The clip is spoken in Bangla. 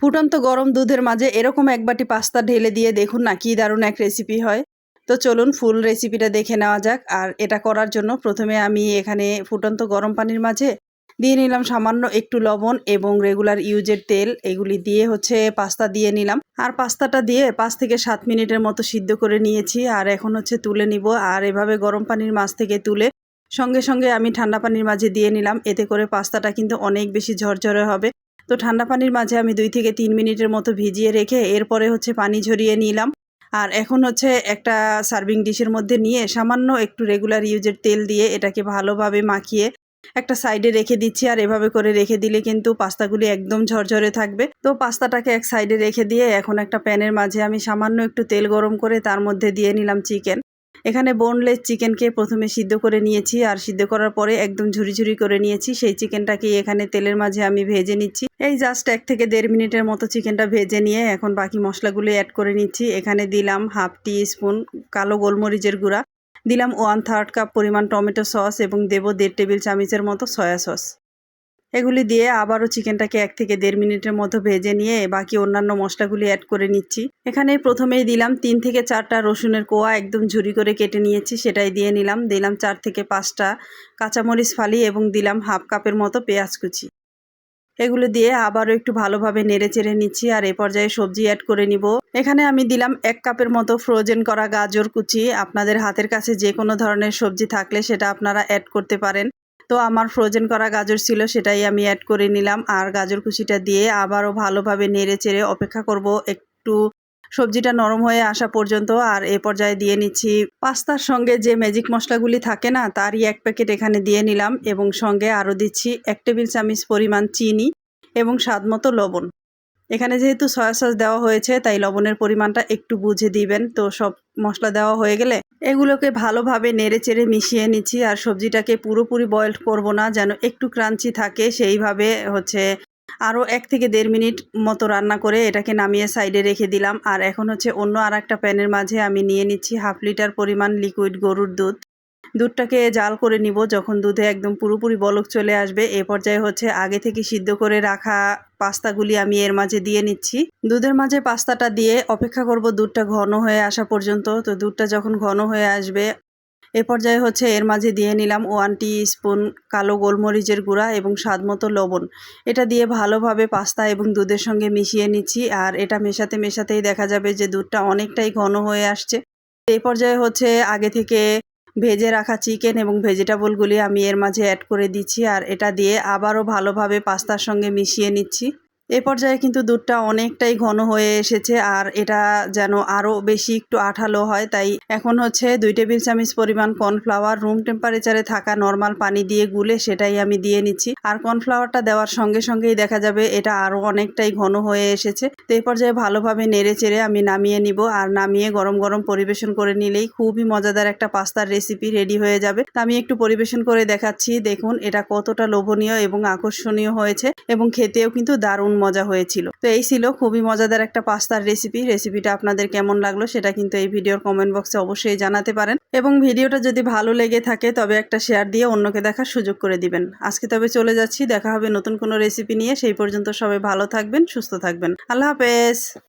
ফুটন্ত গরম দুধের মাঝে এরকম এক বাটি পাস্তা ঢেলে দিয়ে দেখুন না কি দারুণ এক রেসিপি হয়। তো চলুন ফুল রেসিপিটা দেখে নেওয়া যাক। আর এটা করার জন্য প্রথমে আমি এখানে ফুটন্ত গরম পানির মাঝে দিয়ে নিলাম সামান্য একটু লবণ এবং রেগুলার ইউজের তেল, এগুলি দিয়ে পাস্তা দিয়ে নিলাম। আর পাস্তাটা দিয়ে 5 থেকে 7 মিনিটের মতো সিদ্ধ করে নিয়েছি। আর এখন তুলে নিব। আর এভাবে গরম পানির মাঝ থেকে তুলে সঙ্গে সঙ্গে আমি ঠান্ডা পানির মাঝে দিয়ে নিলাম। এতে করে পাস্তাটা কিন্তু অনেক বেশি ঝরঝরে হবে। তো ঠান্ডা পানির মাঝে আমি 2 থেকে 3 মিনিটের মতো ভিজিয়ে রেখে এরপরে পানি ঝরিয়ে নিলাম। আর এখন একটা সার্ভিং ডিশের মধ্যে নিয়ে সামান্য একটু রেগুলার ইউজের তেল দিয়ে এটাকে ভালোভাবে মাখিয়ে একটা সাইডে রেখে দিচ্ছি। আর এভাবে করে রেখে দিলে কিন্তু পাস্তাগুলি একদম ঝরঝরে থাকবে। তো পাস্তাটাকে এক সাইডে রেখে দিয়ে এখন একটা প্যানের মাঝে আমি সামান্য একটু তেল গরম করে তার মধ্যে দিয়ে নিলাম চিকেন। এখানে বোনলেস চিকেনকে প্রথমে সিদ্ধ করে নিয়েছি। আর সিদ্ধ করার পরে একদম ঝুরি ঝুরি করে নিয়েছি। সেই চিকেনটাকে এখানে তেলের মাঝে আমি ভেজে নিচ্ছি। এই জাস্ট 1 থেকে 1.5 মিনিটের মতো চিকেনটা ভেজে নিয়ে এখন বাকি মশলাগুলি অ্যাড করে নিচ্ছি। এখানে দিলাম 1/2 টি-স্পুন কালো গোলমরিচের গুঁড়া, দিলাম 1/3 কাপ পরিমাণ টমেটো সস এবং দেব 1.5 টেবিল চামচের মতো সয়া সস। এগুলি দিয়ে আবারও চিকেনটাকে 1 থেকে 1.5 মিনিটের মতো ভেজে নিয়ে বাকি অন্যান্য মশলাগুলি অ্যাড করে নিচ্ছি। এখানে প্রথমেই দিলাম 3 থেকে 4টা রসুনের কোয়া একদম ঝুরি করে কেটে নিয়েছি, সেটাই দিয়ে নিলাম। দিলাম 4 থেকে 5টা কাঁচামরিচ ফালি এবং দিলাম 1/2 কাপের মতো পেঁয়াজ কুচি। এগুলো দিয়ে আবারও একটু ভালোভাবে নেড়ে চেড়ে নিচ্ছি। আর এই পর্যায়ে সবজি অ্যাড করে নিব। এখানে আমি দিলাম 1 কাপের মতো ফ্রোজেন করা গাজর কুচি। আপনাদের হাতের কাছে যে কোনো ধরনের সবজি থাকলে সেটা আপনারা অ্যাড করতে পারেন। তো আমার ফ্রোজেন করা গাজর ছিল, সেটাই আমি অ্যাড করে নিলাম। আর গাজর কুচিটা দিয়ে আবারও ভালোভাবে নেড়ে চেড়ে অপেক্ষা করব একটু সবজিটা নরম হয়ে আসা পর্যন্ত। আর এ পর্যায়ে দিয়ে নিচ্ছি পাস্তার সঙ্গে যে ম্যাজিক মশলাগুলি থাকে না, তারই 1 প্যাকেট এখানে দিয়ে নিলাম এবং সঙ্গে আরও দিচ্ছি 1 টেবিল চামচ পরিমাণ চিনি এবং স্বাদমতো লবণ। এখানে যেহেতু সয়া সস দেওয়া হয়েছে তাই লবণের পরিমাণটা একটু বুঝে দিবেন। তো সব মশলা দেওয়া হয়ে গেলে এগুলোকে ভালোভাবে নেড়ে চেড়ে মিশিয়ে নিচ্ছি। আর সবজিটাকে পুরোপুরি বয়েলড করব না, যেন একটু ক্রাঞ্চি থাকে সেইভাবে আরও 1 থেকে 1.5 মিনিট মতো রান্না করে এটাকে নামিয়ে সাইডে রেখে দিলাম। আর এখন অন্য আর একটা প্যানের মাঝে আমি নিয়ে নিচ্ছি 1/2 লিটার পরিমাণ লিকুইড গরুর দুধ। দুধটাকে জাল করে নিব। যখন দুধে একদম পুরোপুরি বলক চলে আসবে এ পর্যায়ে আগে থেকে সিদ্ধ করে রাখা পাস্তাগুলি আমি এর মাঝে দিয়ে নিচ্ছি। দুধের মাঝে পাস্তাটা দিয়ে অপেক্ষা করব দুধটা ঘন হয়ে আসা পর্যন্ত। তো দুধটা যখন ঘন হয়ে আসবে এ পর্যায়ে এর মাঝে দিয়ে নিলাম 1 টি-স্পুন কালো গোলমরিচের গুঁড়া এবং স্বাদমতো লবণ। এটা দিয়ে ভালোভাবে পাস্তা এবং দুধের সঙ্গে মিশিয়ে নিচ্ছি। আর এটা মেশাতে মেশাতেই দেখা যাবে যে দুধটা অনেকটাই ঘন হয়ে আসছে। এই পর্যায়ে আগে থেকে ভেজে রাখা চিকেন এবং ভেজিটেবলগুলি আমি এর মাঝে অ্যাড করে দিচ্ছি। আর এটা দিয়ে আবারও ভালোভাবে পাস্তার সঙ্গে মিশিয়ে নিচ্ছি। এ পর্যায়ে কিন্তু দুধটা অনেকটাই ঘন হয়ে এসেছে। আর এটা যেন আরও বেশি একটু আঠালো হয়, তাই এখন 2 টেবিল চামচ পরিমাণ কর্নফ্লাওয়ার রুম টেম্পারেচারে থাকা নর্মাল পানি দিয়ে গুলে সেটাই আমি দিয়ে নিচ্ছি। আর কর্নফ্লাওয়ারটা দেওয়ার সঙ্গে সঙ্গেই দেখা যাবে এটা আরও অনেকটাই ঘন হয়ে এসেছে। তো এই পর্যায়ে ভালোভাবে নেড়ে চেড়ে আমি নামিয়ে নিব। আর নামিয়ে গরম গরম পরিবেশন করে নিলেই খুবই মজাদার একটা পাস্তার রেসিপি রেডি হয়ে যাবে। তো আমি একটু পরিবেশন করে দেখাচ্ছি, দেখুন এটা কতটা লোভনীয় এবং আকর্ষণীয় হয়েছে এবং খেতেও কিন্তু দারুণ মজা হয়েছিল। তো এই ছিল খুবই মজাদার একটা পাস্তার রেসিপিটা আপনাদের কেমন লাগলো সেটা কিন্তু এই ভিডিওর কমেন্ট বক্সে অবশ্যই জানাতে পারেন। এবং ভিডিওটা যদি ভালো লেগে থাকে তবে একটা শেয়ার দিয়ে অন্যকে দেখার সুযোগ করে দিবেন। আজকে তবে চলে যাচ্ছি, দেখা হবে নতুন কোনো রেসিপি নিয়ে। সেই পর্যন্ত সবাই ভালো থাকবেন, সুস্থ থাকবেন। আল্লাহ হাফেজ।